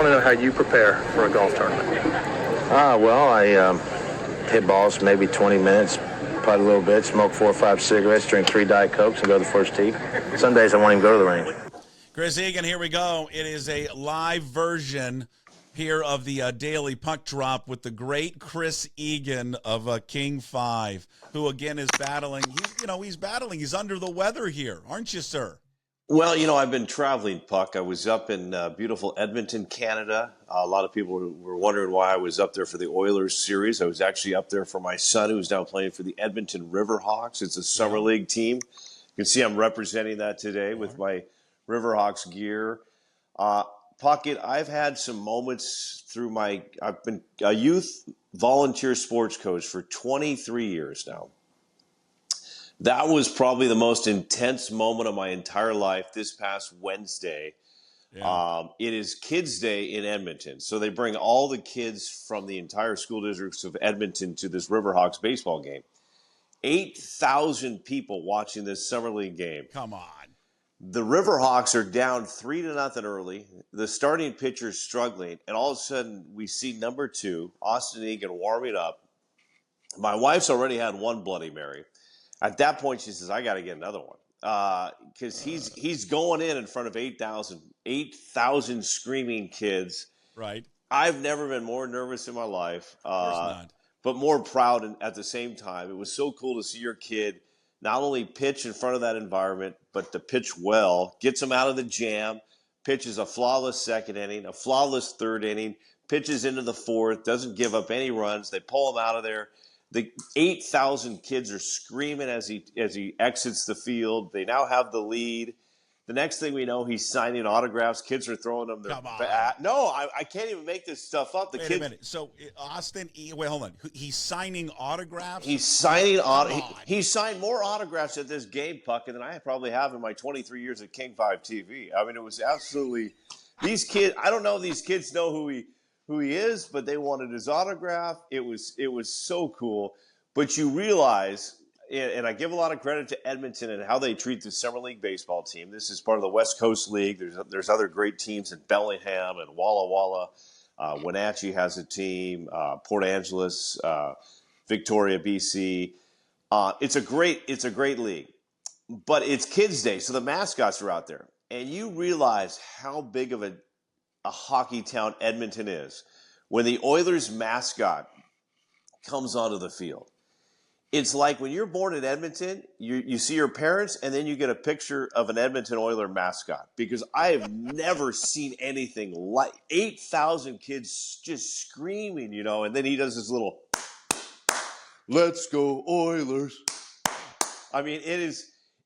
I want to know how you prepare for a golf tournament. Well, I hit balls maybe 20 minutes, putt a little bit, smoke 4 or 5 cigarettes, drink 3 Diet Cokes, and go to the first tee. Some days I won't even go to the range. Chris Egan, here we go. It is a live version here of the Daily Puck Drop with the great Chris Egan of King 5, who again is battling. He's battling. He's under the weather here, aren't you, sir? Well, I've been traveling, Puck. I was up in beautiful Edmonton, Canada. A lot of people were wondering why I was up there for the Oilers series. I was actually up there for my son, who's now playing for the Edmonton Riverhawks. It's a summer league team. You can see I'm representing that today with my Riverhawks gear. Puckett, I've had some moments through I've been a youth volunteer sports coach for 23 years now. That was probably the most intense moment of my entire life this past Wednesday. Yeah. It is Kids Day in Edmonton. So they bring all the kids from the entire school districts of Edmonton to this Riverhawks baseball game. 8,000 people watching this summer league game. Come on. The Riverhawks are down 3-0 early. The starting pitcher is struggling. And all of a sudden, we see number 2, Austin Egan, warming up. My wife's already had one Bloody Mary. At that point, she says, I got to get another one. Because he's going in front of 8,000 screaming kids. Right. I've never been more nervous in my life. Of course not. But more proud at the same time. It was so cool to see your kid not only pitch in front of that environment, but to pitch well, gets him out of the jam, pitches a flawless second inning, a flawless third inning, pitches into the fourth, doesn't give up any runs. They pull him out of there. The 8,000 kids are screaming as he exits the field. They now have the lead. The next thing we know, he's signing autographs. Kids are throwing him their bat. No, I can't even make this stuff up. Wait a minute. So Austin, wait, hold on. He's signing autographs? He's signed more autographs at this game, Puck, than I probably have in my 23 years at King 5 TV. I mean, it was absolutely – these kids – I don't know if these kids know who he is, but they wanted his autograph. It was so cool. But you realize – and I give a lot of credit to Edmonton and how they treat the Summer League baseball team. This is part of the West Coast League. There's other great teams in Bellingham and Walla Walla. Wenatchee has a team. Port Angeles, Victoria, BC. It's a great league. But it's Kids Day, so the mascots are out there. And you realize how big of a hockey town Edmonton is when the Oilers mascot comes onto the field. It's like when you're born in Edmonton, you see your parents, and then you get a picture of an Edmonton Oiler mascot. Because I have never seen anything like 8,000 kids just screaming, and then he does this little, let's go Oilers. I mean, it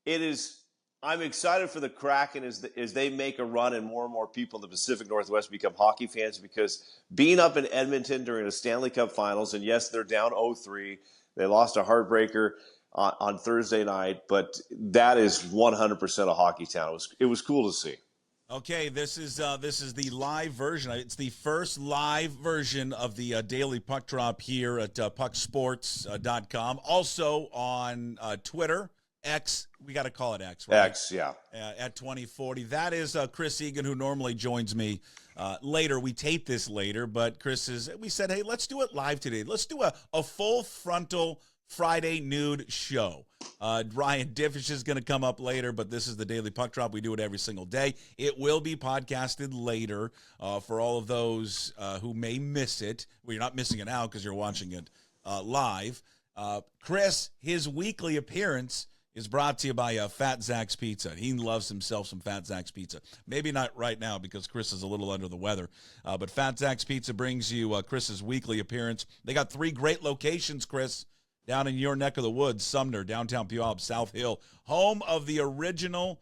is. I'm excited for the Kraken as they make a run and more people in the Pacific Northwest become hockey fans, because being up in Edmonton during the Stanley Cup Finals, and yes, they're down 0-3. They lost a heartbreaker on Thursday night, but that is 100% a hockey town. It was cool to see. Okay, this is the live version. It's the first live version of the Daily Puck Drop here at pucksports.com. Also on Twitter, X. We got to call it X, right? X, yeah. At 2040. That is Chris Egan, who normally joins me later. We tape this later, but we said, hey, let's do it live today. Let's do a full frontal Friday nude show. Ryan Divish is going to come up later, but this is the Daily Puck Drop. We do it every single day. It will be podcasted later for all of those who may miss it. Well, you're not missing it out because you're watching it live. Chris, his weekly appearance is brought to you by Fat Zach's Pizza. He loves himself some Fat Zach's Pizza. Maybe not right now because Chris is a little under the weather, but Fat Zach's Pizza brings you Chris's weekly appearance. They got 3 great locations, Chris, down in your neck of the woods: Sumner, downtown Puyallup, South Hill, home of the original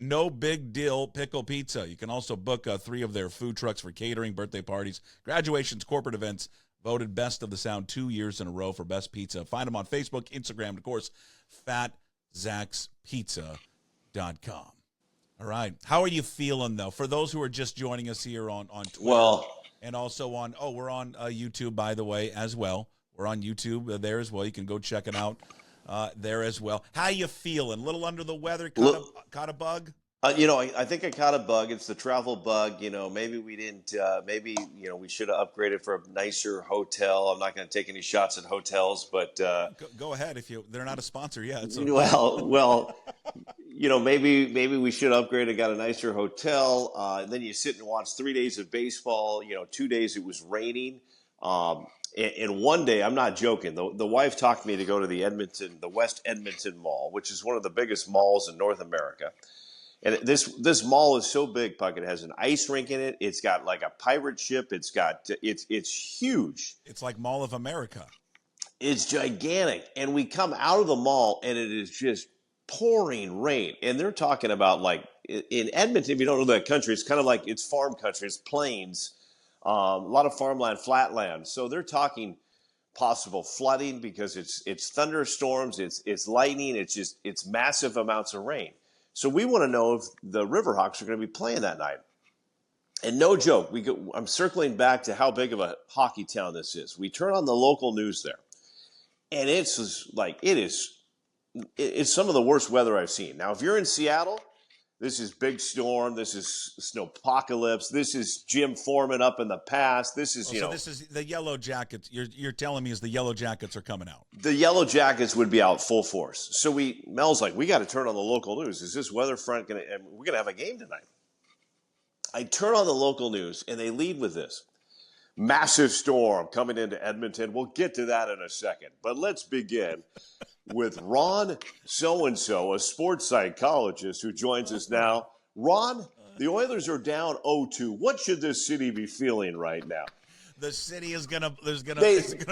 no big deal pickle pizza. You can also book 3 of their food trucks for catering, birthday parties, graduations, corporate events. Voted Best of the Sound 2 years in a row for best pizza. Find them on Facebook, Instagram, and, of course, FatZachsPizza.com. All right. How are you feeling, though? For those who are just joining us here on Twitter and also on, we're on YouTube, by the way, as well. We're on YouTube there as well. You can go check it out there as well. How you feeling? A little under the weather? Caught a bug? I think I caught a bug. It's the travel bug. Maybe we didn't. Maybe we should have upgraded for a nicer hotel. I'm not going to take any shots at hotels, but Go ahead if they're not a sponsor yet. So. Maybe we should upgrade and got a nicer hotel. Then you sit and watch 3 days of baseball. 2 days it was raining. And one day, I'm not joking. The wife talked me to go to the West Edmonton Mall, which is one of the biggest malls in North America. And this mall is so big, Puck. It has an ice rink in it. It's got like a pirate ship. It's huge. It's like Mall of America. It's gigantic. And we come out of the mall, and it is just pouring rain. And they're talking about, like, in Edmonton, if you don't know that country, it's kind of like it's farm country. It's plains, a lot of farmland, flatland. So they're talking possible flooding because it's thunderstorms, it's lightning, it's massive amounts of rain. So we want to know if the Riverhawks are going to be playing that night. And no joke, I'm circling back to how big of a hockey town this is. We turn on the local news there, and it's some of the worst weather I've seen. Now, if you're in Seattle, this is big storm. This is snowpocalypse. This is Jim Foreman up in the past. This is, So this is the Yellow Jackets. You're telling me is the Yellow Jackets are coming out. The Yellow Jackets would be out full force. So Mel's like, we got to turn on the local news. Is this weather front we're going to have a game tonight? I turn on the local news, and they lead with this. Massive storm coming into Edmonton. We'll get to that in a second. But let's begin with Ron so-and-so, a sports psychologist who joins us now. Ron, the Oilers are down 0-2. What should this city be feeling right now? The city is gonna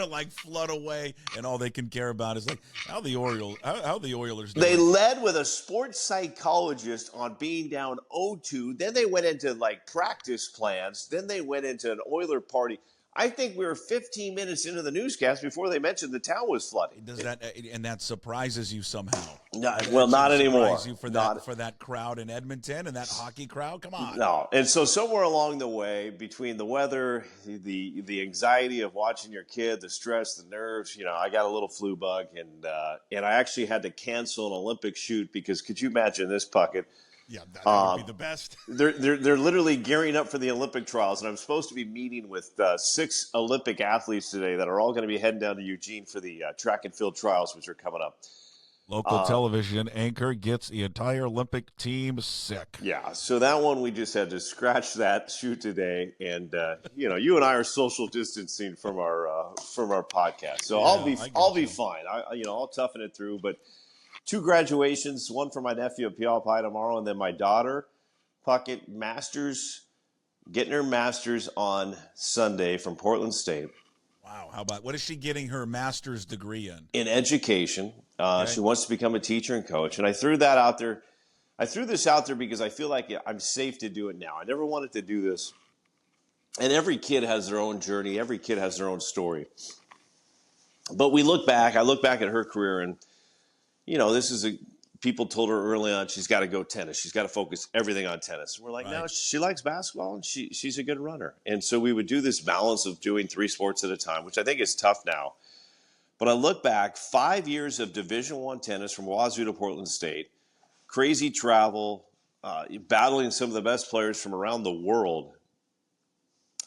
like flood away, and all they can care about is like how the Oilers doing. They led with a sports psychologist on being down 0-2. Then they went into like practice plans. Then they went into an Oiler party. I think we were 15 minutes into the newscast before they mentioned the town was flooding. That surprises you somehow? Not anymore. You for that crowd in Edmonton and that hockey crowd? Come on. No. And so somewhere along the way, between the weather, the anxiety of watching your kid, the stress, the nerves, I got a little flu bug, and I actually had to cancel an Olympic shoot because could you imagine this, Puckett? Yeah, that would be the best. They're literally gearing up for the Olympic trials, and I'm supposed to be meeting with 6 Olympic athletes today that are all going to be heading down to Eugene for the track and field trials, which are coming up. Local television anchor gets the entire Olympic team sick. Yeah, so that one we just had to scratch that shoot today, and you and I are social distancing from our podcast, so Yeah, I'll be fine. I'll toughen it through, but. 2 graduations, one for my nephew at Pialpi tomorrow, and then my daughter, Puckett, getting her master's on Sunday from Portland State. Wow, how about, what is she getting her master's degree in? In education. Okay. She wants to become a teacher and coach, and I threw that out there. I threw this out there because I feel like I'm safe to do it now. I never wanted to do this. And every kid has their own journey. Every kid has their own story. But I look back at her career, and people told her early on she's got to go tennis. She's got to focus everything on tennis. And we're like, No, she likes basketball, and she's a good runner. And so we would do this balance of doing 3 sports at a time, which I think is tough now. But I look back, 5 years of Division I tennis from Wazoo to Portland State, crazy travel, battling some of the best players from around the world.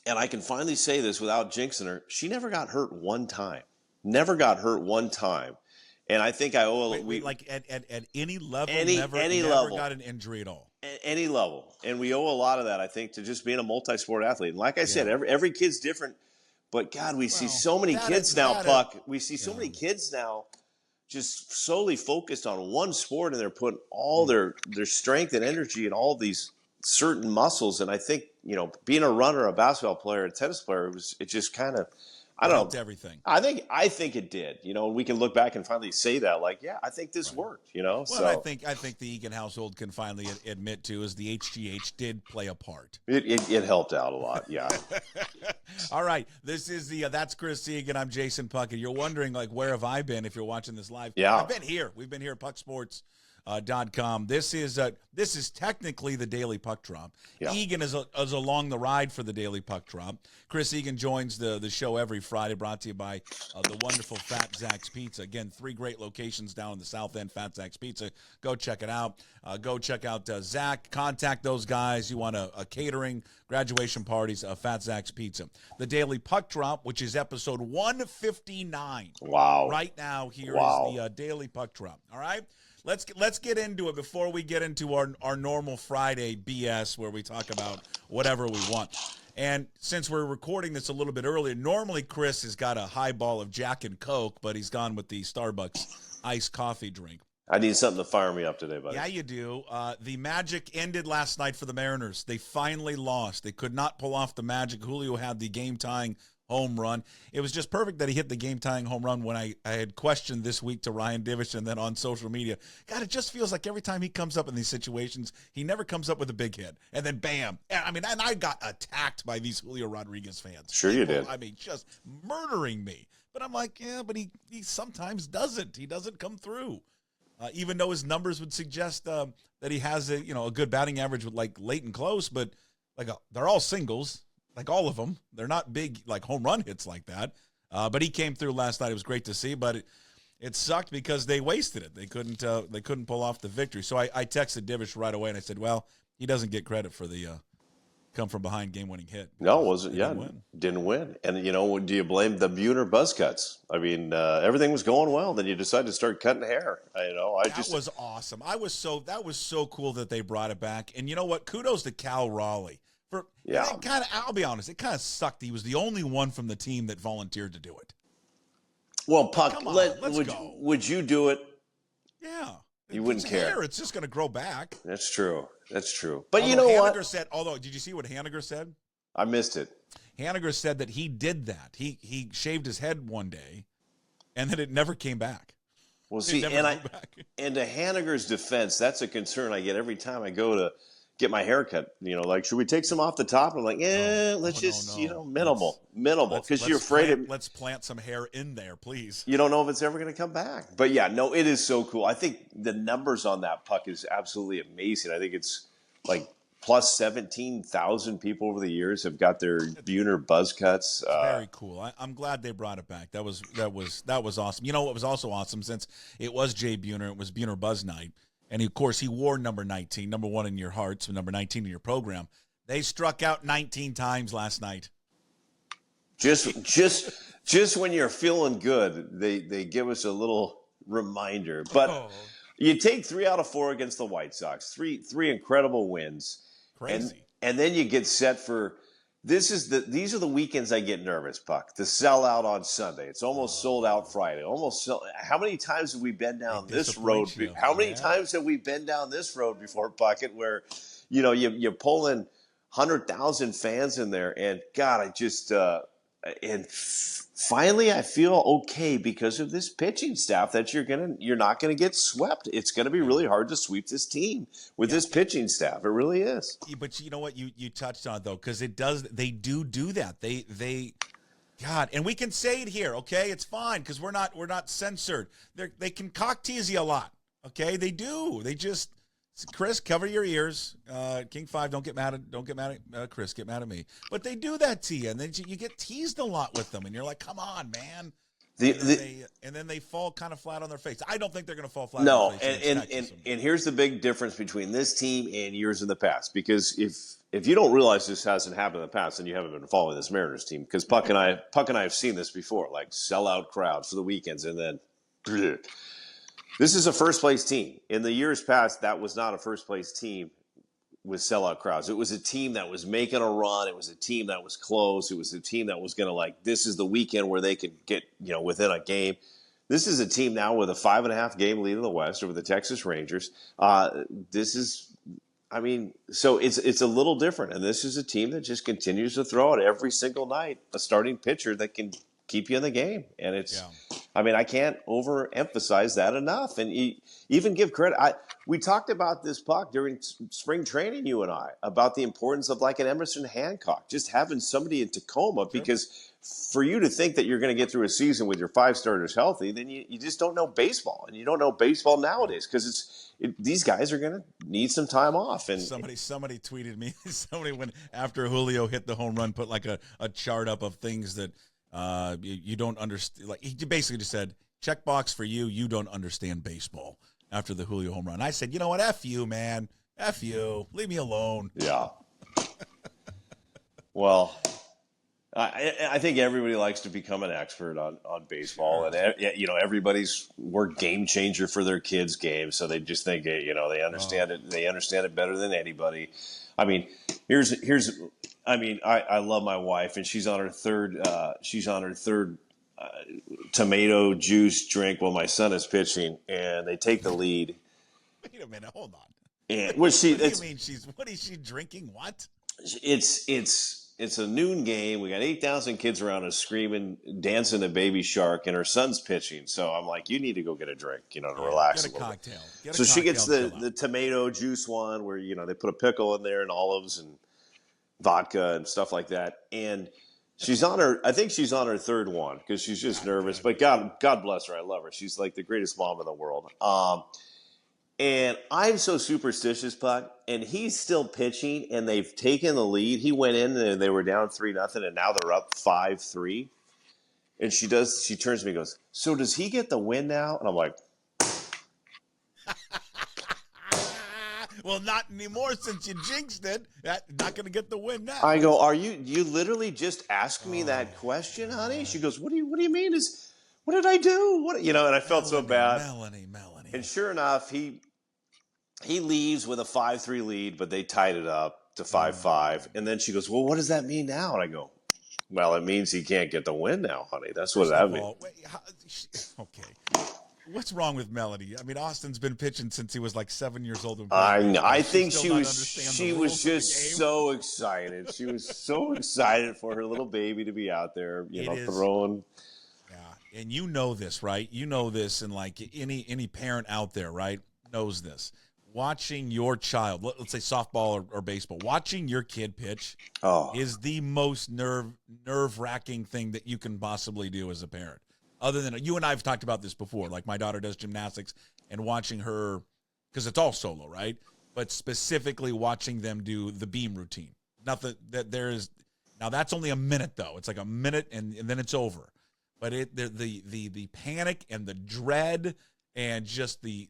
And I can finally say this without jinxing her. She never got hurt one time. Never got hurt one time. And I think I owe like at any level, any never level, got an injury at all. At any level, and we owe a lot of that, I think, to just being a multi-sport athlete. And like I said, every kid's different, but God, we see so many kids now, Puck. We see so many kids now, just solely focused on one sport, and they're putting all their strength and energy in all these certain muscles. And I think being a runner, a basketball player, a tennis player, it just kind of. I don't know. Everything. I think it did. We can look back and finally say that, like, yeah, I think this worked. Well, so I think the Egan household can finally admit to is the HGH did play a part. It helped out a lot. Yeah. All right, this is that's Chris Egan. I'm Jason Puckett. You're wondering, like, where have I been if you're watching this live? Yeah, I've been here. We've been here at Puck Sports. .com. This is technically the Daily Puck Drop. Yeah. Egan is along the ride for the Daily Puck Drop. Chris Egan joins the show every Friday, brought to you by the wonderful Fat Zach's Pizza. Again, 3 great locations down in the South End, Fat Zach's Pizza. Go check it out. Go check out Zach. Contact those guys. You want a catering, graduation parties, Fat Zach's Pizza. The Daily Puck Drop, which is episode 159. Wow. Right now, here is the Daily Puck Drop. All right? Let's get into it before we get into our normal Friday BS where we talk about whatever we want. And since we're recording this a little bit earlier, normally Chris has got a highball of Jack and Coke, but he's gone with the Starbucks iced coffee drink. I need something to fire me up today, buddy. Yeah, you do. The magic ended last night for the Mariners. They finally lost. They could not pull off the magic. Julio had the game-tying home run. It was just perfect that he hit the game-tying home run when I had questioned this week to Ryan Divish and then on social media. God, it just feels like every time he comes up in these situations, he never comes up with a big hit. And then bam. I mean, and I got attacked by these Julio Rodriguez fans. Sure you did. I mean, just murdering me. But I'm like, yeah, but he sometimes doesn't. He doesn't come through. Even though his numbers would suggest that he has a good batting average with like late and close, but they're all singles. Like all of them. They're not big, like, home run hits like that. But he came through last night. It was great to see, but it sucked because they wasted it. They couldn't pull off the victory. So I texted Divish right away, and I said, well, he doesn't get credit for the come-from-behind game-winning hit. No, it wasn't. Yeah, didn't win. And, do you blame the Buhner buzz cuts? I mean, everything was going well. Then you decided to start cutting hair. That was awesome. That was so cool that they brought it back. And you know what? Kudos to Cal Raleigh. I'll be honest, it kind of sucked. He was the only one from the team that volunteered to do it. Well, Puck, let's go. Would you do it? Yeah. You wouldn't care. Hair, it's just going to grow back. That's true. But you know what? Did you see what Haniger said? I missed it. Haniger said that he did that. He shaved his head one day, and then it never came back. Well, see, and to Haniger's defense, that's a concern I get every time I go to get my hair cut. Should we take some off the top? I'm like, minimal, because you're afraid let's plant some hair in there, please. You don't know if it's ever going to come back. But yeah, no, it is so cool. I think the numbers on that puck is absolutely amazing. I think it's like plus 17,000 people over the years have got their Buhner buzz cuts. Very cool. I'm glad they brought it back. That was awesome. You know what was also awesome, since it was Jay Buhner, it was Buhner Buzz Night. And, of course, he wore number 19, number 1 in your hearts, number 19 in your program. They struck out 19 times last night. Just when you're feeling good, they give us a little reminder. But you take 3 out of 4 against the White Sox, three incredible wins. Crazy. And then you get set for these are the weekends I get nervous, Puck. The sellout on Sunday. It's almost sold out Friday. How many times have we been down this road? How many times have we been down this road before, Puckett, where you pull in 100,000 fans in there, and God, I just finally I feel okay because of this pitching staff that you're not gonna get swept. It's gonna be really hard to sweep this team with this pitching staff. It really is. But you know what, you touched on it, though, because they do that. God, and we can say it here, okay? It's fine because we're not censored. They can cock tease you a lot, okay? They do. They just, Chris, cover your ears. King 5, don't get mad at Chris. Get mad at me. But they do that to you, and then you get teased a lot with them, and you're like, come on, man. And then they fall kind of flat on their face. I don't think they're going to fall flat on their face. And here's the big difference between this team and years in the past. Because if you don't realize this hasn't happened in the past, then you haven't been following this Mariners team. Because Puck and I have seen this before, like sellout crowds for the weekends, and then this is a first-place team. In the years past, that was not a first-place team with sellout crowds. It was a team that was making a run. It was a team that was close. It was a team that was going to, this is the weekend where they could get, within a game. This is a team now with a 5.5 game lead in the West over the Texas Rangers. So it's a little different. And this is a team that just continues to throw out every single night a starting pitcher that can keep you in the game. And I can't overemphasize that enough. And even give credit. we talked about this, Puck, during spring training, you and I, about the importance of like an Emerson Hancock, just having somebody in Tacoma, because for you to think that you're going to get through a season with your 5 starters healthy, then you just don't know baseball, and you don't know baseball nowadays, because these guys are going to need some time off. And somebody tweeted me, when after Julio hit the home run, put like a chart up of things that you don't understand. Like, he basically just said, checkbox for you, you don't understand baseball after the Julio home run. I said, you know what? F you, man. F you. Leave me alone. Yeah. Well, I think everybody likes to become an expert on baseball. Sure. And, we're game changer for their kids' games. So they just think, they understand it. They understand it better than anybody. I mean, I love my wife, and she's on her third tomato juice drink while my son is pitching, and they take the lead. Wait a minute, hold on. And what do you mean what is she drinking? What? It's a noon game. We got 8,000 kids around us screaming, dancing a baby shark, and her son's pitching. So I'm like, you need to go get a drink, to relax get a little cocktail. bit. So she gets the tomato juice one where, they put a pickle in there and olives and vodka and stuff like that. And I think she's on her third one because she's just nervous. But God bless her. I love her. She's like the greatest mom in the world. And I'm so superstitious, Puck, and he's still pitching, and they've taken the lead. He went in, and they were down 3-0, and now they're up 5-3. And she turns to me and goes, so does he get the win now? And I'm like, well, not anymore since you jinxed it. Not going to get the win now. I go, you literally just asked me that question, honey? She goes, what do you mean? What did I do? And I felt so bad. Melanie. And sure enough, he leaves with a 5-3 lead, but they tied it up to 5-5. And then she goes, well, what does that mean now? And I go, well, it means he can't get the win now, honey. That's what that means. Okay. What's wrong with Melanie? I mean, Austin's been pitching since he was like 7 years old. I know. I think she was just so excited. She was so excited for her little baby to be out there, throwing. Yeah, and you know this, right? You know this, and like any parent out there, right, knows this. Watching your child, let's say softball or baseball, watching your kid pitch is the most nerve-wracking thing that you can possibly do as a parent. Other than you and I have talked about this before, like my daughter does gymnastics and watching her, because it's all solo, right? But specifically watching them do the beam routine. Nothing that there is now. That's only a minute though. It's like a minute and then it's over. But the panic and the dread and just the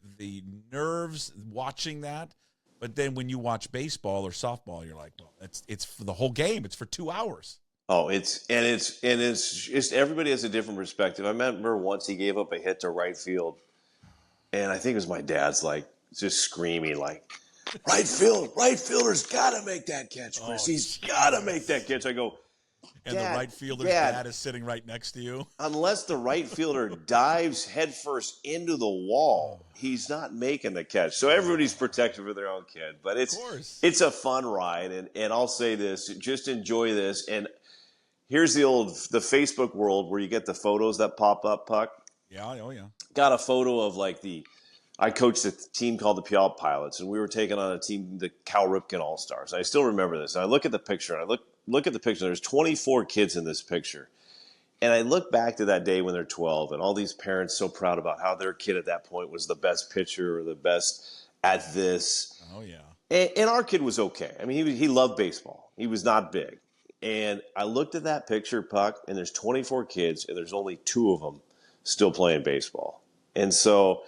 nerves watching that. But then when you watch baseball or softball, you're like, well, it's for the whole game. It's for 2 hours. Oh, it's just everybody has a different perspective. I remember once he gave up a hit to right field, and I think it was my dad's like just screaming like, right fielder's got to make that catch, Chris. He's got to make that catch. I go, and the right fielder's dad is sitting right next to you. Unless the right fielder dives headfirst into the wall, he's not making the catch. So everybody's protective of their own kid, but it's a fun ride, and I'll say this: just enjoy this. And here's the Facebook world where you get the photos that pop up, Puck. Yeah, oh yeah. Got a photo of I coached a team called the Puyallup Pilots, and we were taking on a team, the Cal Ripken All-Stars. I still remember this. And I look at the picture, and I look at the picture. There's 24 kids in this picture. And I look back to that day when they're 12, and all these parents so proud about how their kid at that point was the best pitcher or the best at this. Oh, yeah. And our kid was okay. I mean, he loved baseball. He was not big. And I looked at that picture, Puck, and there's 24 kids, and there's only 2 of them still playing baseball. And so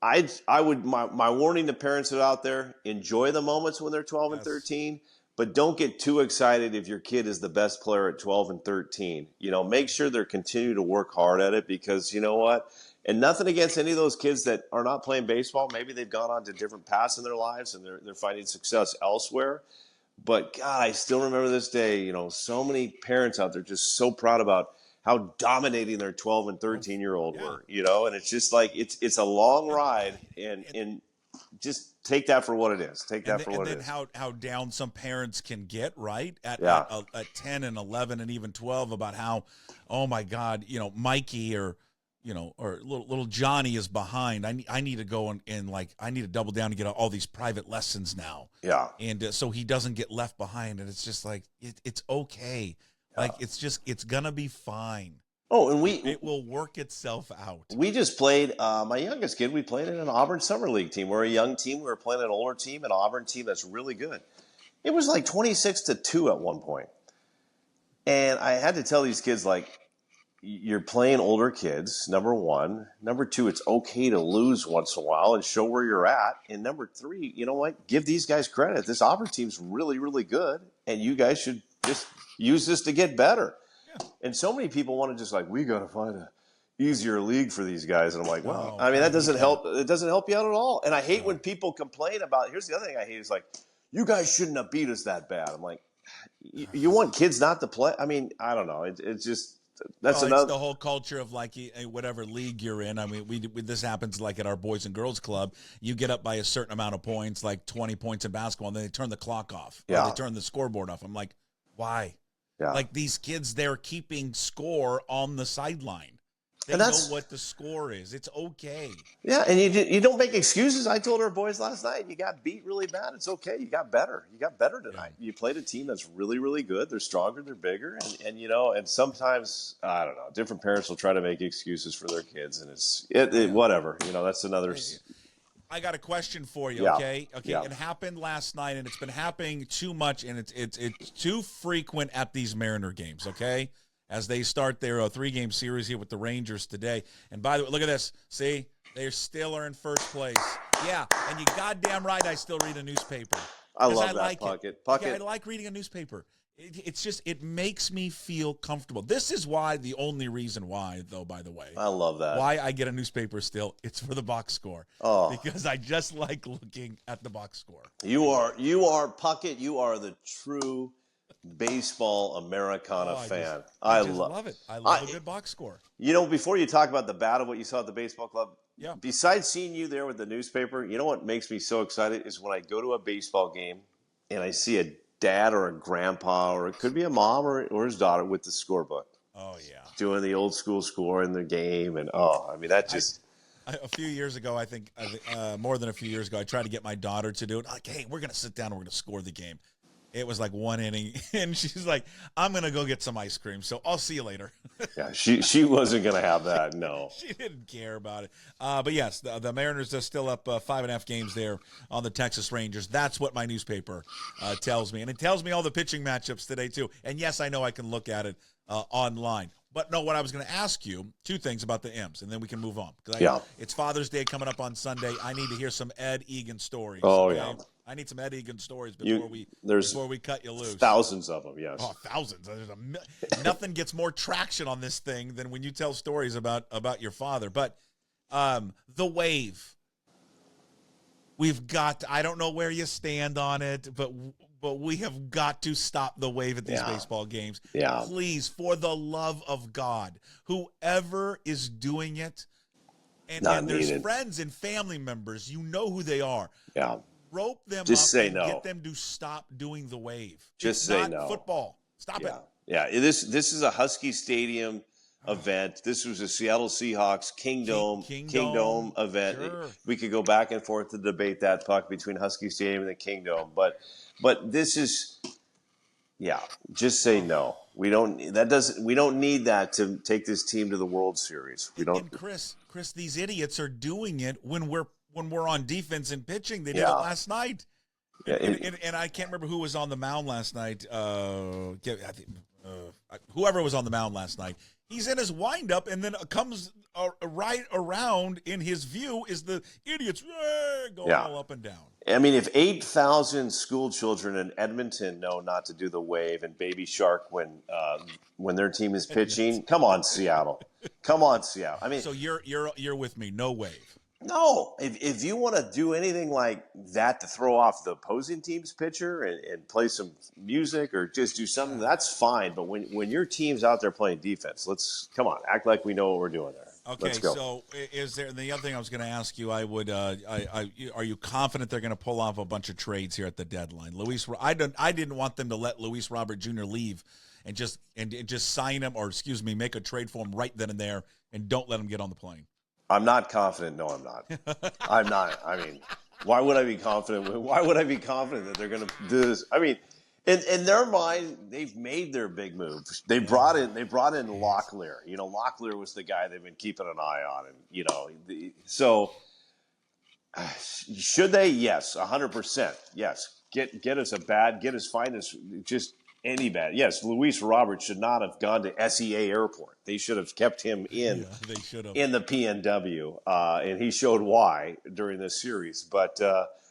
I would my warning to parents that are out there: enjoy the moments when they're 12 and 13, but don't get too excited if your kid is the best player at 12 and 13. Make sure they're continuing to work hard at it, because you know what? And nothing against any of those kids that are not playing baseball. Maybe they've gone on to different paths in their lives and they're finding success elsewhere. But God, I still remember this day. So many parents out there just so proud about how dominating their 12 and 13-year-old were. And it's just like it's a long ride, and just take that for what it is. Take that for what it is. And then how down some parents can get, right? At 10 and 11 and even 12 about how, oh my God, Mikey or or little Johnny is behind. I need to go and like I need to double down and get all these private lessons now. Yeah. And so he doesn't get left behind. And it's just like it's okay. Yeah. Like it's gonna be fine. Oh, and it will work itself out. We just played my youngest kid. We played in an Auburn Summer League team. We're a young team. We were playing an older team, an Auburn team that's really good. It was like 26-2 at one point. And I had to tell these kids, like, you're playing older kids, number one. Number two, it's okay to lose once in a while and show where you're at. And number three, you know what? Give these guys credit. This Auburn team's really, really good, and you guys should just use this to get better. Yeah. And so many people want to just like, we got to find a easier league for these guys. And I'm like, well, I mean, that doesn't help. It doesn't help you out at all. And I hate when people complain about, here's the other thing I hate is like, you guys shouldn't have beat us that bad. I'm like, you want kids not to play? I mean, I don't know. It's just that's another. It's the whole culture of like whatever league you're in. I mean, we this happens like at our boys and girls club. You get up by a certain amount of points, like 20 points in basketball, and then they turn the clock off. Yeah. Or they turn the scoreboard off. I'm like, why? Yeah. Like these kids, they're keeping score on the sideline. They know what the score is. It's okay. Yeah, and you don't make excuses. I told our boys last night, you got beat really bad. It's okay. You got better. You got better tonight. Yeah. You played a team that's really, really good. They're stronger. They're bigger. And sometimes, I don't know, different parents will try to make excuses for their kids, and it's whatever. That's another. I got a question for you, okay? Okay, yeah. It happened last night, and it's been happening too much, and it's too frequent at these Mariner games, okay? As they start their 3-game series here with the Rangers today. And by the way, look at this. See, they still are in first place. Yeah, and you goddamn right I still read a newspaper. I love that, Puckett. Yeah, I like reading a newspaper. It's just, it makes me feel comfortable. This is why, the only reason why, though, by the way. I love that. Why I get a newspaper still, it's for the box score. Oh. Because I just like looking at the box score. You are Puckett. You are the true baseball Americana fan. I love it. I love a good box score. Before you talk about the battle, what you saw at the baseball club, yeah. Besides seeing you there with the newspaper, you know what makes me so excited is when I go to a baseball game and I see a dad or a grandpa, or it could be a mom or his daughter with the scorebook. Oh, yeah. Doing the old school score in the game. And, that just... A few years ago, I think more than a few years ago, I tried to get my daughter to do it. Like, hey, we're going to sit down and we're going to score the game. It was like one inning, and she's like, I'm going to go get some ice cream, so I'll see you later. Yeah, she wasn't going to have that, no. She didn't care about it. But, yes, the Mariners are still up 5.5 games there on the Texas Rangers. That's what my newspaper tells me. And it tells me all the pitching matchups today, too. And, yes, I know I can look at it online. But, no, what I was going to ask you, 2 things about the M's, and then we can move on. Because it's Father's Day coming up on Sunday. I need to hear some Ed Egan stories. Oh, okay? Yeah. I need some Ed Egan stories before we cut you loose. Thousands of them, yes. Oh, thousands. Nothing gets more traction on this thing than when you tell stories about your father. But the wave, we've got. I don't know where you stand on it, but we have got to stop the wave at these baseball games. Yeah. Please, for the love of God, whoever is doing it, and there's friends and family members, you know who they are. Yeah. Rope them just up say and no. Get them to stop doing the wave. Just it's say not no. Football. Stop it. Yeah. This is a Husky Stadium event. This was a Seattle Seahawks Kingdom event. Sure. We could go back and forth to debate that, Puck, between Husky Stadium and the Kingdom, but this is just say no. We don't need that to take this team to the World Series. We don't. And Chris, these idiots are doing it when we're on defense and pitching. They did it last night. Yeah, and I can't remember who was on the mound last night. Whoever was on the mound last night. He's in his windup, and then comes right around in his view is the idiots going all up and down. I mean, if 8,000 school children in Edmonton know not to do the wave and Baby Shark when their team is pitching, come on, Seattle. I mean, so you're with me. No wave. No, if you want to do anything like that to throw off the opposing team's pitcher and play some music or just do something, that's fine. But when your team's out there playing defense, let's act like we know what we're doing there. Okay, Let's go. so is there the other thing I was going to ask you? I would. Are you confident they're going to pull off a bunch of trades here at the deadline? I didn't want them to let Luis Robert Jr. leave and just sign him, or excuse me, make a trade for him right then and there, and don't let him get on the plane. I'm not confident. No, I'm not. I'm not. I mean, why would I be confident? Why would I be confident that they're going to do this? I mean, in their mind, they've made their big move. They brought in Locklear. You know, Locklear was the guy they've been keeping an eye on, and you know, so should they? Yes, 100%. Yes, get us find us just any bad. Yes, Luis Roberts should not have gone to SEA Airport. They should have kept him in. Yeah, they should have. In the PNW, and he showed why during this series. But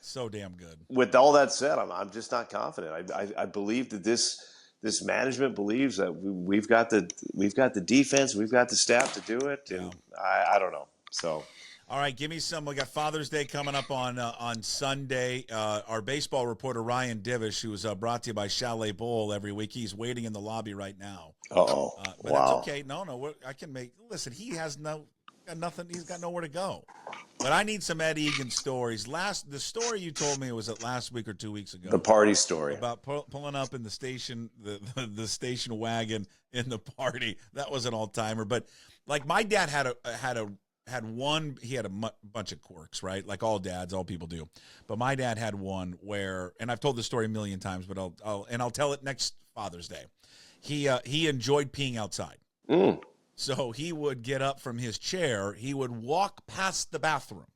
so damn good. With all that said, I'm just not confident. I believe that this management believes that we've got the defense, we've got the staff to do it, and I don't know. So. All right, give me some. We got Father's Day coming up on Sunday. Our baseball reporter, Ryan Divish, who is brought to you by Chalet Bowl every week, he's waiting in the lobby right now. Uh-oh. But wow. That's okay. No, I can make – listen, he has nothing. He's got nowhere to go. But I need some Ed Egan stories. The story you told me was it last week or 2 weeks ago. The party story. About pulling up in the station, the station wagon in the party. That was an all-timer. But, like, my dad had a bunch of quirks, right? Like all dads, all people do. But my dad had one where, and I've told this story a million times, but I'll tell it next Father's Day. He enjoyed peeing outside. So he would get up from his chair. He would walk past the bathroom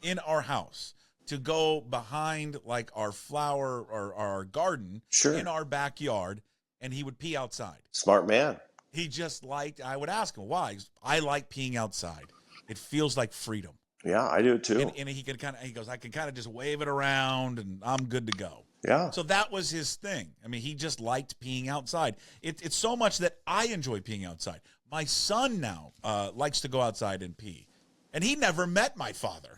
in our house to go behind like our flower or our garden in our backyard, and he would pee outside. Smart man. He just I would ask him why. I like peeing outside. It feels like freedom. Yeah, I do too. And he goes, I can kind of just wave it around and I'm good to go. Yeah. So that was his thing. I mean, he just liked peeing outside. It's so much that I enjoy peeing outside. My son now likes to go outside and pee. And he never met my father.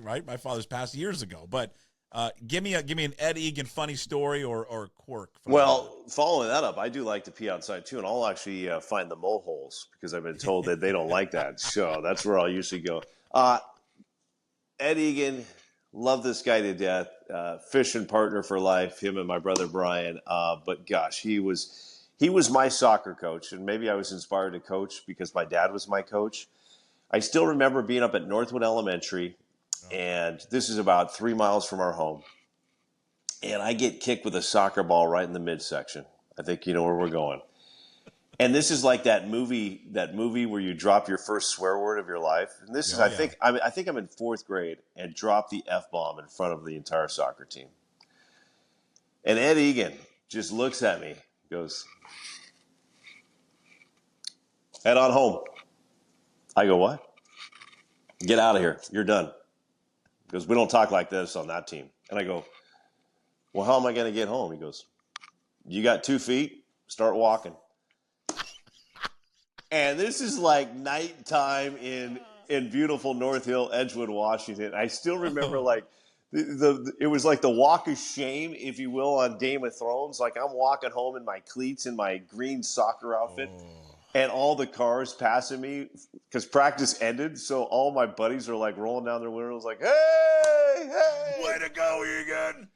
Right? My father's passed years ago. But give me an Ed Egan funny story or quirk. Well, following that up, I do like to pee outside too, and I'll actually find the mole holes because I've been told that they don't like that. So that's where I'll usually go. Ed Egan, love this guy to death. Fishing partner for life, him and my brother Brian. But gosh, he was my soccer coach, and maybe I was inspired to coach because my dad was my coach. I still remember being up at Northwood Elementary, and this is about 3 miles from our home. And I get kicked with a soccer ball right in the midsection. I think you know where we're going. And this is like that movie where you drop your first swear word of your life. And this is, I think I'm in 4th grade and dropped the F-bomb in front of the entire soccer team. And Ed Egan just looks at me, goes, "Head on home." I go, "What?" "Get out of here. You're done." He goes, "We don't talk like this on that team." And I go, "Well, how am I going to get home?" He goes, "You got 2 feet, start walking." And this is like nighttime in beautiful North Hill, Edgewood, Washington. I still remember like it was like the walk of shame, if you will, on Game of Thrones. Like I'm walking home in my cleats and my green soccer outfit. And all the cars passing me because practice ended. So all my buddies are like rolling down their windows like, "Hey, hey. Way to go, Egan."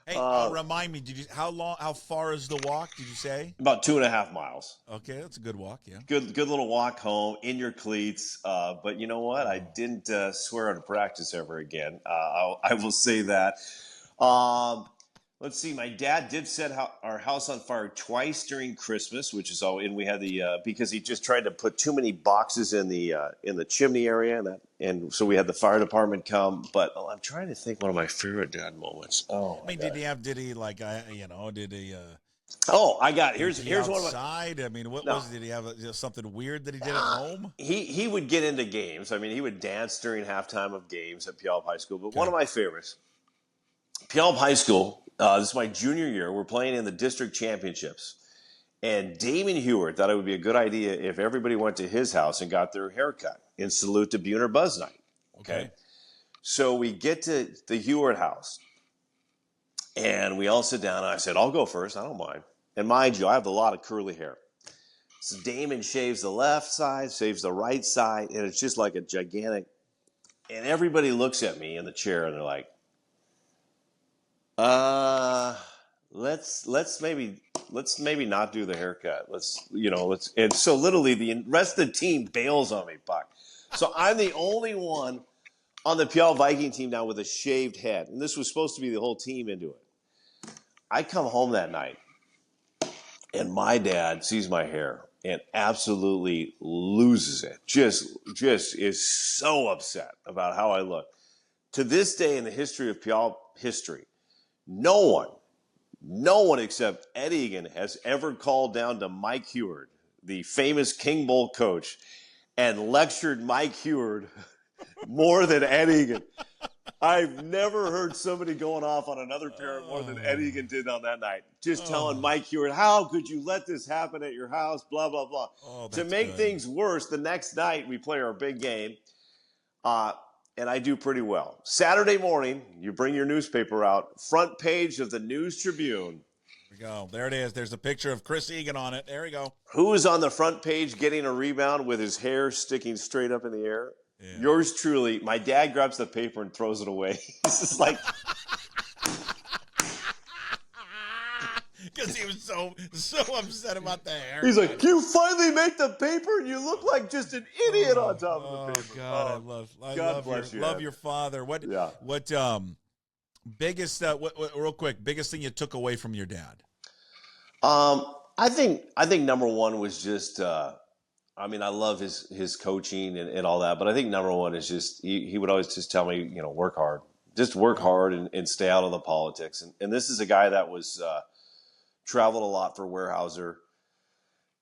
Hey, remind me, how far is the walk, did you say? About 2.5 miles. Okay, that's a good walk, yeah. Good little walk home in your cleats. But you know what? I didn't swear on practice ever again. I will say that. Let's see. My dad did set our house on fire twice during Christmas, which is all. And we had because he just tried to put too many boxes in the chimney area, and so we had the fire department come. But I'm trying to think one of my favorite dad moments. Oh, I mean, did he like did he? Oh, I got it. Here's one of my. Outside? I mean, what was it? Did he have something weird that he did at home? He would get into games. I mean, he would dance during halftime of games at Puyallup High School. But one of my favorites, Puyallup High School. This is my junior year. We're playing in the district championships. And Damon Heward thought it would be a good idea if everybody went to his house and got their hair cut in salute to Buhner Buzz Night. Okay. So we get to the Heward house. And we all sit down. And I said, "I'll go first. I don't mind." And mind you, I have a lot of curly hair. So Damon shaves the left side, shaves the right side, and it's just like a gigantic. And everybody looks at me in the chair and they're like, let's maybe not do the haircut. Let's. And so literally the rest of the team bails on me, Puck. So I'm the only one on the Puyallup Viking team now with a shaved head, and this was supposed to be the whole team into it. I come home that night, and my dad sees my hair and absolutely loses it. Just is so upset about how I look. To this day in the history of Puyallup history, no one except Ed Egan has ever called down to Mike Heward, the famous King Bowl coach, and lectured Mike Heward more than Ed Egan. I've never heard somebody going off on another parent more than Ed Egan did on that night. Just telling Mike Heward, how could you let this happen at your house, blah, blah, blah. To make things worse, the next night we play our big game, and I do pretty well. Saturday morning, you bring your newspaper out, front page of the News Tribune. There we go. There it is. There's a picture of Chris Egan on it. There we go. Who is on the front page getting a rebound with his hair sticking straight up in the air? Yeah. Yours truly. My dad grabs the paper and throws it away. He's just like... Because he was so upset about the hair. He's like, you finally make the paper and you look like just an idiot on top of the paper. God, I love your father. What biggest real quick, biggest thing you took away from your dad? I think number one was just I love his coaching and all that, but I think number one is just he would always just tell me, work hard. Just work hard and stay out of the politics. And this is a guy that was traveled a lot for Weyerhaeuser.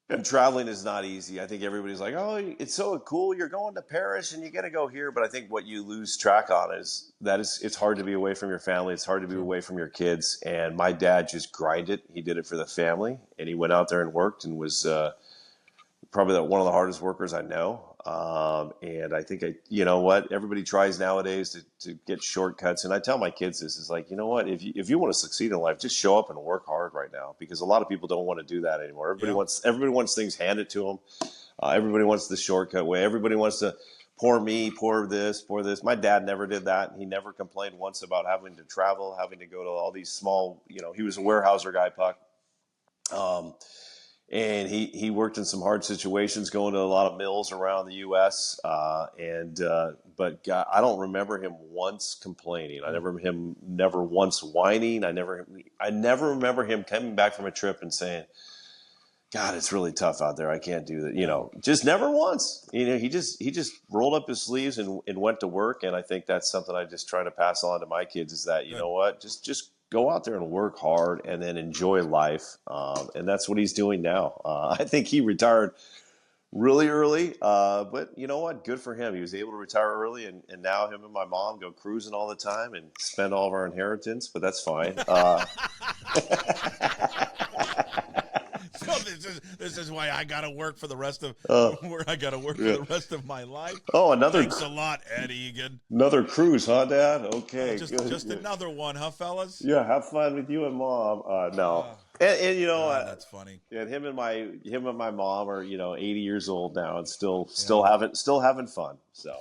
And traveling is not easy. I think everybody's like, oh, it's so cool. You're going to Paris and you got to go here. But I think what you lose track on is it's hard to be away from your family. It's hard to be away from your kids. And my dad just grinded. He did it for the family. And he went out there and worked and was probably one of the hardest workers I know. And I think, everybody tries nowadays to get shortcuts. And I tell my kids this is like, you know what, if you want to succeed in life, just show up and work hard right now, because a lot of people don't want to do that anymore. Everybody wants things handed to them. Everybody wants the shortcut way. Everybody wants to pour this. My dad never did that. He never complained once about having to travel, having to go to all these small, he was a Weyerhaeuser guy, Puck. And he worked in some hard situations, going to a lot of mills around the U.S. But God, I don't remember him once complaining. I never once whining. I never remember him coming back from a trip and saying, God, it's really tough out there. I can't do that. Just never once. He just rolled up his sleeves and went to work. And I think that's something I just try to pass on to my kids is that, you know what, just go out there and work hard and then enjoy life. And that's what he's doing now. I think he retired really early, but you know what? Good for him. He was able to retire early, and now him and my mom go cruising all the time and spend all of our inheritance, but that's fine. So this is why I gotta work for the rest of where I gotta work for the rest of my life. Oh, Thanks a lot, Ed Egan. Another cruise, huh, Dad? Okay, just another one, huh, fellas? Yeah, have fun with you and Mom. No, and that's funny. And him and my mom are 80 years old now and still having fun. So.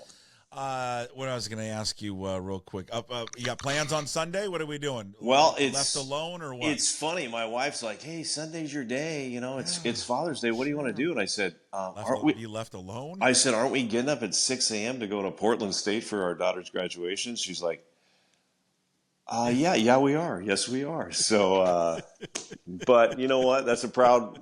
What I was going to ask you real quick. You got plans on Sunday? What are we doing? Well, left alone or what? It's funny. My wife's like, "Hey, Sunday's your day. It's Father's Day. What do you want to do?" And I said, "Aren't we you left alone?" I said, "Aren't we getting up at 6 a.m. to go to Portland State for our daughter's graduation?" She's like, "Yeah, we are. Yes, we are." So, but you know what? That's a proud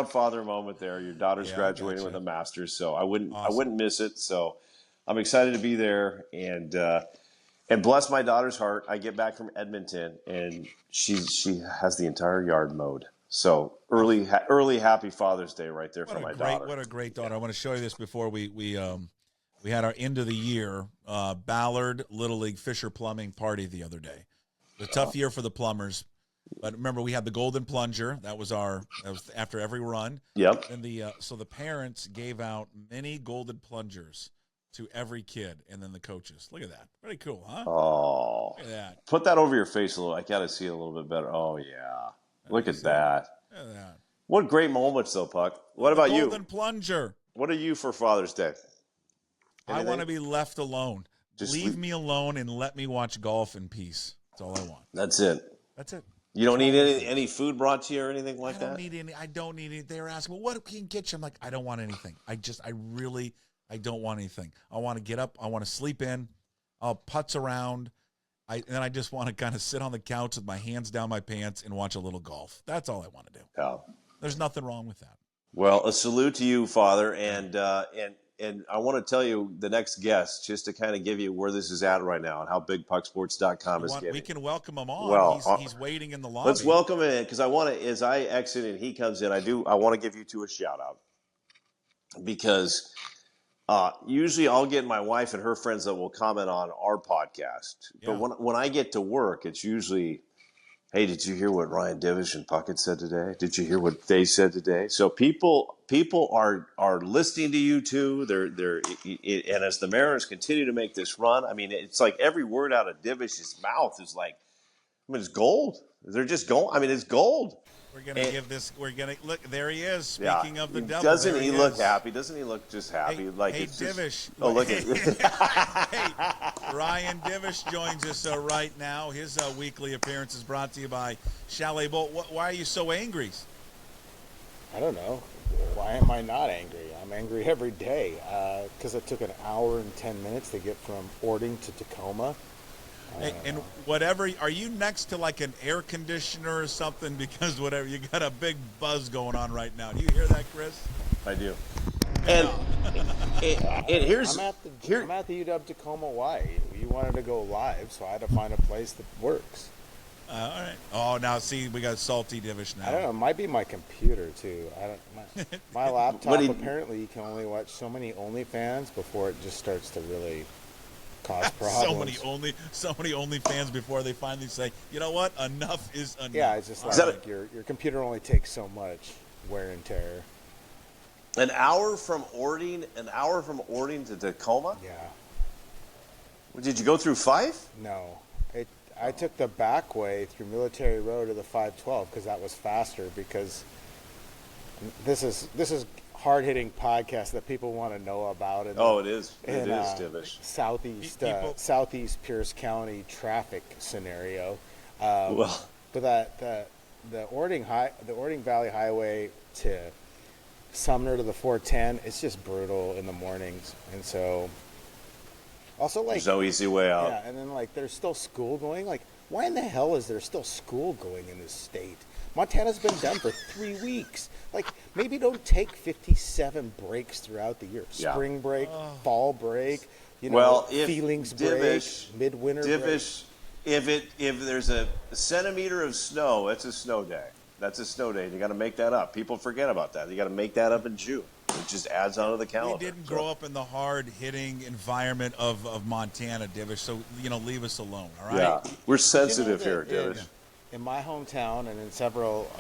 father moment there. Your daughter's graduating with a master's, so I wouldn't miss it. So. I'm excited to be there, and bless my daughter's heart. I get back from Edmonton, and she has the entire yard mowed. So early happy Father's Day right there for my daughter. What a great daughter! I want to show you this before we had our end of the year Ballard Little League Fisher Plumbing party the other day. It was a tough year for the plumbers, but remember we had the golden plunger. That was after every run. Yep. And so the parents gave out many golden plungers to every kid, and then the coaches. Look at that. Pretty cool, huh? Oh. Look at that. Put that over your face a little. I got to see it a little bit better. Oh, yeah. Look at that. Look at that. What great moments, though, Puck. What about you? Golden plunger. What are you for Father's Day? I want to be left alone. Just leave me alone and let me watch golf in peace. That's all I want. That's it. That's it. You don't need any food brought to you or anything like that? I don't need any. They were asking, well, what can you get you? I'm like, I don't want anything. I don't want anything. I want to get up. I want to sleep in. I'll putz around. And then I just want to kind of sit on the couch with my hands down my pants and watch a little golf. That's all I want to do. Yeah. There's nothing wrong with that. Well, a salute to you, Father, and I want to tell you the next guest, just to kind of give you where this is at right now and how bigpucksports.com is getting. We can welcome him on. Well, he's waiting in the lobby. Let's welcome him in, because I want to, as I exit and he comes in, I want to give you two a shout out, because usually I'll get my wife and her friends that will comment on our podcast, but when I get to work, it's usually, hey, did you hear what Ryan Divish and Puckett said today? Did you hear what they said today? So people are listening to you too. And as the Mariners continue to make this run, I mean, it's like every word out of Divish's mouth is like, I mean, it's gold. They're just gold. I mean, it's gold. We're gonna give this. We're gonna look. There he is. Speaking of the devil, doesn't he look happy? Doesn't he look just happy? Hey, Divish. Oh, look at Hey, Ryan Divish joins us right now. His weekly appearance is brought to you by Chalet Bolt. Why are you so angry? I don't know. Why am I not angry? I'm angry every day because it took an hour and 10 minutes to get from Ording to Tacoma. And whatever, are you next to like an air conditioner or something? Because whatever, you got a big buzz going on right now. Do you hear that, Chris? I do. And here's I'm at the UW Tacoma Y. You wanted to go live, so I had to find a place that works. All right. Oh, now see, we got salty Divish now. I don't know. It might be my computer too. My laptop. Apparently, you can only watch so many OnlyFans before it just starts to really cause problems. so many OnlyFans before they finally say, you know what, enough is enough. Yeah, it's just like your computer only takes so much wear and tear. An hour from Ording to Tacoma? Yeah. Did you go through Fife? No. I took the back way through Military Road to the 512 because that was faster, because this is hard-hitting podcast that people want to know about. It is. It is, Divish. Southeast Pierce County traffic scenario. But the Ording Valley Highway to Sumner to the 410, it's just brutal in the mornings, and so also like there's no easy way out. Yeah, and then like there's still school going. Like, why in the hell is there still school going in this state? Montana's been done for 3 weeks. Like, maybe don't take 57 breaks throughout the year. Spring break, fall break, feelings break, midwinter break. If there's a centimeter of snow, it's a snow day. That's a snow day. You got to make that up. People forget about that. You got to make that up in June. It just adds onto the calendar. We didn't grow up in the hard-hitting environment of Montana, Divish, so, leave us alone, all right? Yeah, we're sensitive here, Divish. In my hometown and in several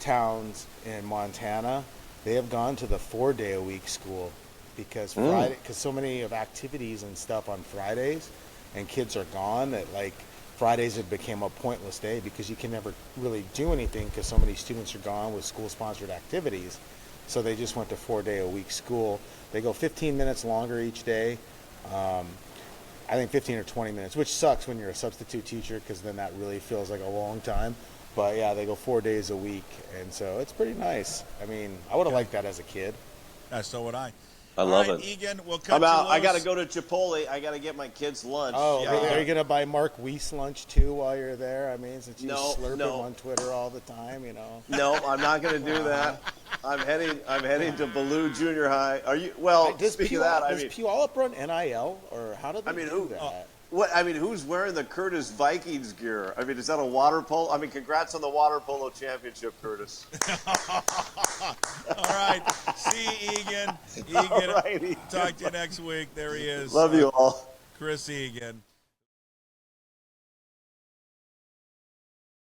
towns in Montana, they have gone to the 4-day-a-week school because so many of activities and stuff on Fridays, and kids are gone, that like Fridays have become a pointless day because you can never really do anything because so many students are gone with school-sponsored activities. So they just went to 4-day-a-week school. They go 15 minutes longer each day. I think 15 or 20 minutes, which sucks when you're a substitute teacher because then that really feels like a long time. But yeah, they go 4 days a week, and so it's pretty nice. I mean, I would have liked that as a kid. So would I. I love it. Egan, we'll cut I'm out. you I got to loose. go to Chipotle. I got to get my kids lunch. Oh, are you going to buy Mark Weiss lunch too while you're there? I mean, since you slurp him on Twitter all the time, No, I'm not going to do that. I'm heading to Baloo Junior High. Are you? Well, speaking of that, does Puyallup run NIL, or how do they do that? Who's wearing the Curtis Vikings gear? I mean, is that a water polo? I mean, congrats on the water polo championship, Curtis. All right. See you, Egan. Egan, talk to you next week. There he is. Love you all. Chris Egan.